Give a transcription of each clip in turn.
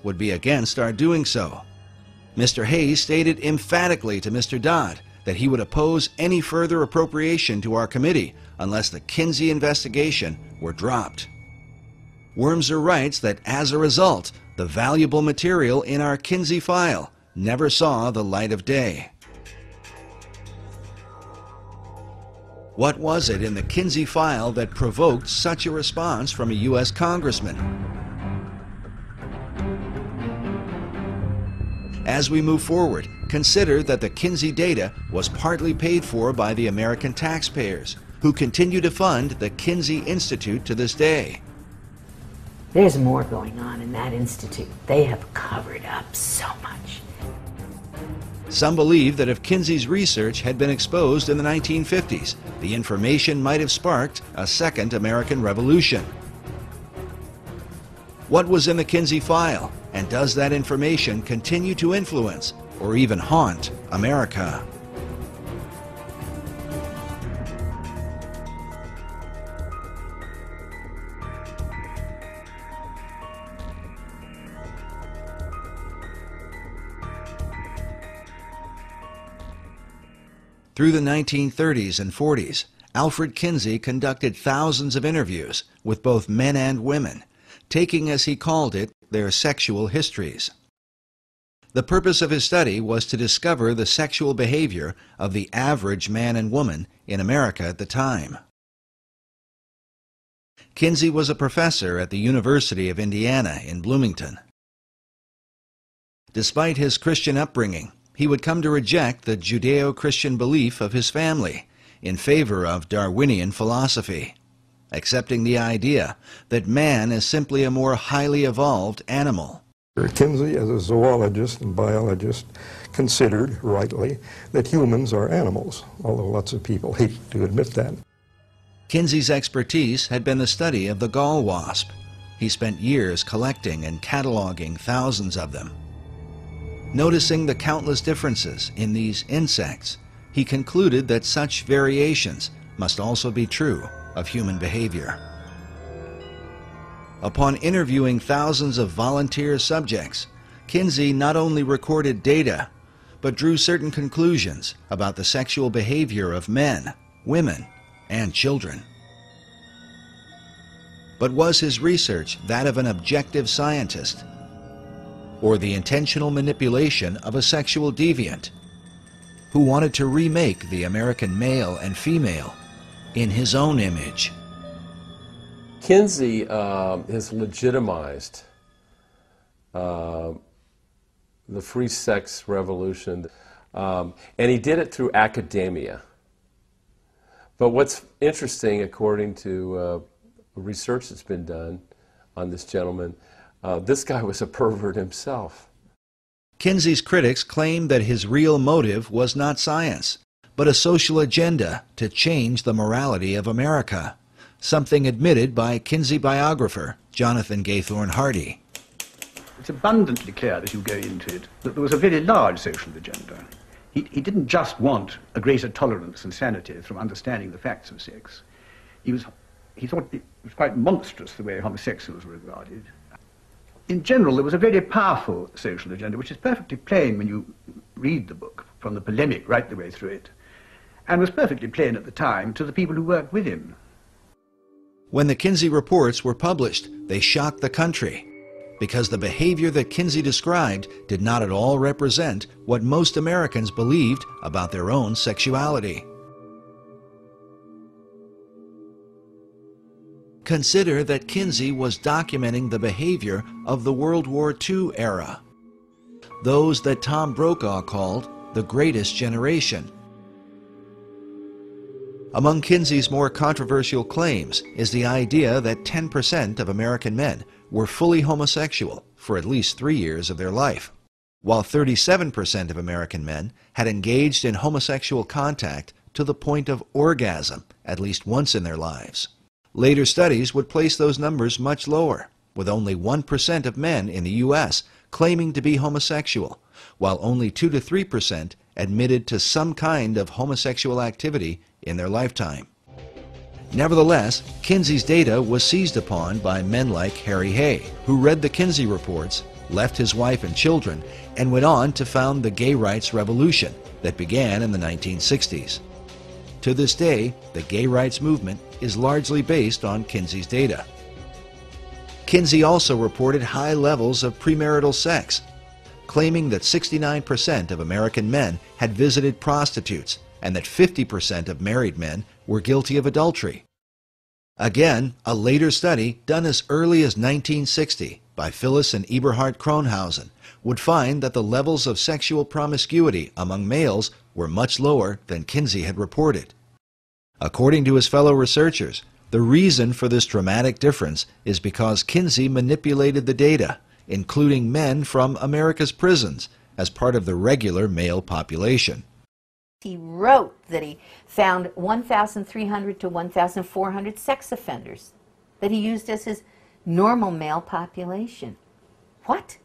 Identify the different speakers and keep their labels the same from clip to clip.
Speaker 1: would be against our doing so. Mr. Hayes stated emphatically to Mr. Dodd that he would oppose any further appropriation to our committee unless the Kinsey investigation were dropped. Wormser writes that as a result, the valuable material in our Kinsey file never saw the light of day. What was it in the Kinsey file that provoked such a response from a U.S. congressman? As we move forward, consider that the Kinsey data was partly paid for by the American taxpayers, who continue to fund the Kinsey Institute to this day.
Speaker 2: There's more going on in that institute. They have covered up so much.
Speaker 1: Some believe that if Kinsey's research had been exposed in the 1950s, the information might have sparked a second American Revolution. What was in the Kinsey file, and does that information continue to influence or even haunt America? Through the 1930s and 40s, Alfred Kinsey conducted thousands of interviews with both men and women, taking, as he called it, their sexual histories. The purpose of his study was to discover the sexual behavior of the average man and woman in America at the time. Kinsey was a professor at the University of Indiana in Bloomington. Despite his Christian upbringing, he would come to reject the Judeo-Christian belief of his family in favor of Darwinian philosophy, accepting the idea that man is simply a more highly evolved animal.
Speaker 3: Kinsey, as a zoologist and biologist, considered, rightly, that humans are animals, although lots of people hate to admit that.
Speaker 1: Kinsey's expertise had been the study of the gall wasp. He spent years collecting and cataloging thousands of them. Noticing the countless differences in these insects, he concluded that such variations must also be true of human behavior. Upon interviewing thousands of volunteer subjects, Kinsey not only recorded data, but drew certain conclusions about the sexual behavior of men, women, and children. But was his research that of an objective scientist, or the intentional manipulation of a sexual deviant who wanted to remake the American male and female in his own image?
Speaker 4: Kinsey has legitimized the free sex revolution, and he did it through academia. But what's interesting, according to research that's been done on this gentleman, this guy was a pervert himself.
Speaker 1: Kinsey's critics claimed that his real motive was not science, but a social agenda to change the morality of America, something admitted by Kinsey biographer Jonathan Gathorne Hardy.
Speaker 5: It's abundantly clear as you go into it that there was a very large social agenda. He didn't just want a greater tolerance and sanity from understanding the facts of sex. He thought it was quite monstrous the way homosexuals were regarded. In general, there was a very powerful social agenda, which is perfectly plain when you read the book, from the polemic right the way through it, and was perfectly plain at the time to the people who worked with him.
Speaker 1: When the Kinsey reports were published, they shocked the country, because the behavior that Kinsey described did not at all represent what most Americans believed about their own sexuality. Consider that Kinsey was documenting the behavior of the World War II era, those that Tom Brokaw called the greatest generation. Among Kinsey's more controversial claims is the idea that 10% of American men were fully homosexual for at least 3 years of their life, while 37% of American men had engaged in homosexual contact to the point of orgasm at least once in their lives. Later studies would place those numbers much lower, with only 1% of men in the U.S. claiming to be homosexual, while only 2 to 3% admitted to some kind of homosexual activity in their lifetime. Nevertheless, Kinsey's data was seized upon by men like Harry Hay, who read the Kinsey reports left his wife and children, and went on to found the gay rights revolution that began in the 1960s. To this day, the gay rights movement is largely based on Kinsey's data. Kinsey also reported high levels of premarital sex, claiming that 69% of American men had visited prostitutes and that 50% of married men were guilty of adultery. Again, a later study done as early as 1960 by Phyllis and Eberhard Kronhausen would find that the levels of sexual promiscuity among males were much lower than Kinsey had reported. According to his fellow researchers, the reason for this dramatic difference is because Kinsey manipulated the data, including men from America's prisons, as part of the regular male population.
Speaker 2: He wrote that he found 1,300 to 1,400 sex offenders that he used as his normal male population. What?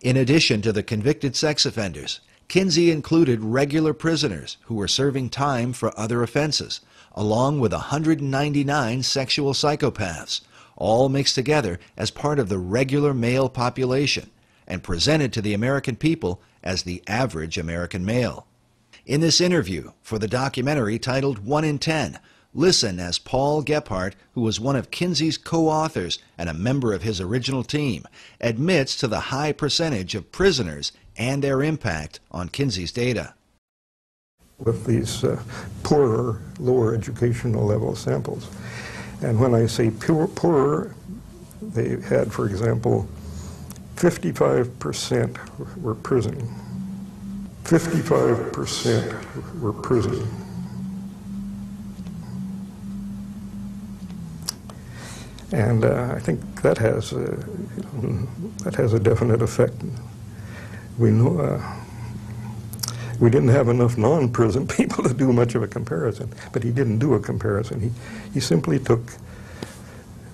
Speaker 1: In addition to the convicted sex offenders, Kinsey included regular prisoners who were serving time for other offenses, along with 199 sexual psychopaths, all mixed together as part of the regular male population and presented to the American people as the average American male. In this interview for the documentary titled 1 in 10, listen as Paul Gebhardt, who was one of Kinsey's co-authors and a member of his original team, admits to the high percentage of prisoners and their impact on Kinsey's data.
Speaker 3: With these poorer, lower educational level samples. And when I say poorer, they had, for example, 55% were prison. 55% were prison. And I think that has a definite effect. We know we didn't have enough non-prison people to do much of a comparison, but he didn't do a comparison. He simply took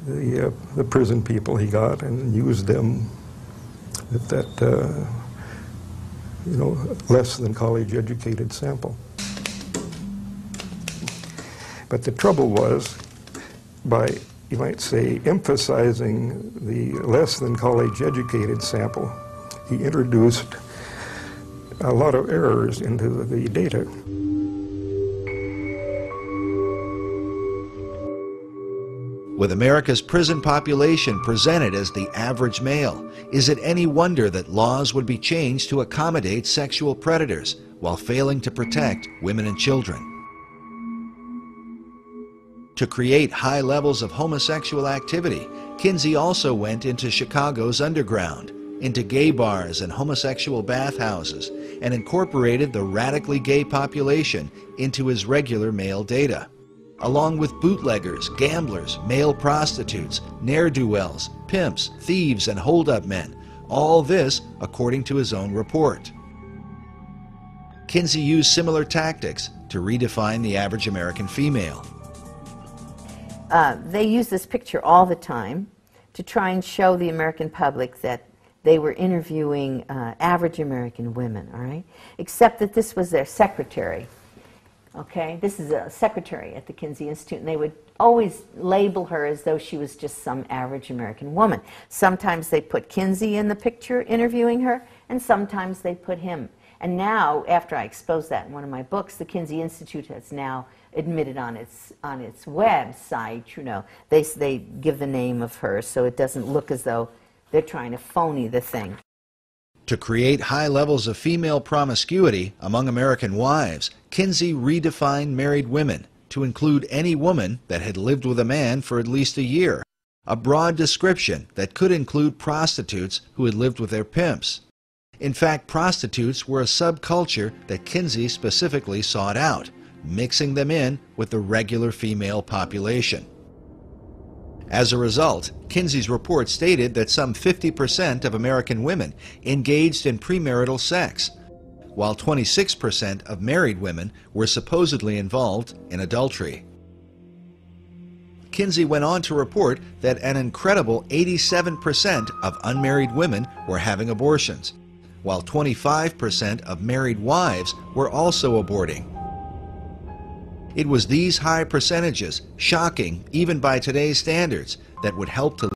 Speaker 3: the prison people he got and used them with that less than college educated sample. But the trouble was, by, you might say, emphasizing the less than college educated sample, he introduced a lot of errors into the data.
Speaker 1: With America's prison population presented as the average male, is it any wonder that laws would be changed to accommodate sexual predators while failing to protect women and children? To create high levels of homosexual activity, Kinsey also went into Chicago's underground, into gay bars and homosexual bathhouses, and incorporated the radically gay population into his regular male data, along with bootleggers, gamblers, male prostitutes, ne'er-do-wells, pimps, thieves, and hold-up men. All this according to his own report. Kinsey used similar tactics to redefine the average American female.
Speaker 2: They use this picture all the time to try and show the American public that they were interviewing average American women, all right? Except that this was their secretary. Okay, this is a secretary at the Kinsey Institute, and they would always label her as though she was just some average American woman. Sometimes they put Kinsey in the picture interviewing her, and sometimes they put him. And now, after I exposed that in one of my books, the Kinsey Institute has now admitted on its website, they give the name of her so it doesn't look as though they're trying to phony the thing.
Speaker 1: To create high levels of female promiscuity among American wives, Kinsey redefined married women to include any woman that had lived with a man for at least a year, a broad description that could include prostitutes who had lived with their pimps. In fact, prostitutes were a subculture that Kinsey specifically sought out, mixing them in with the regular female population. As a result, Kinsey's report stated that some 50% of American women engaged in premarital sex, while 26% of married women were supposedly involved in adultery. Kinsey went on to report that an incredible 87% of unmarried women were having abortions, while 25% of married wives were also aborting. It was these high percentages, shocking even by today's standards, that would help to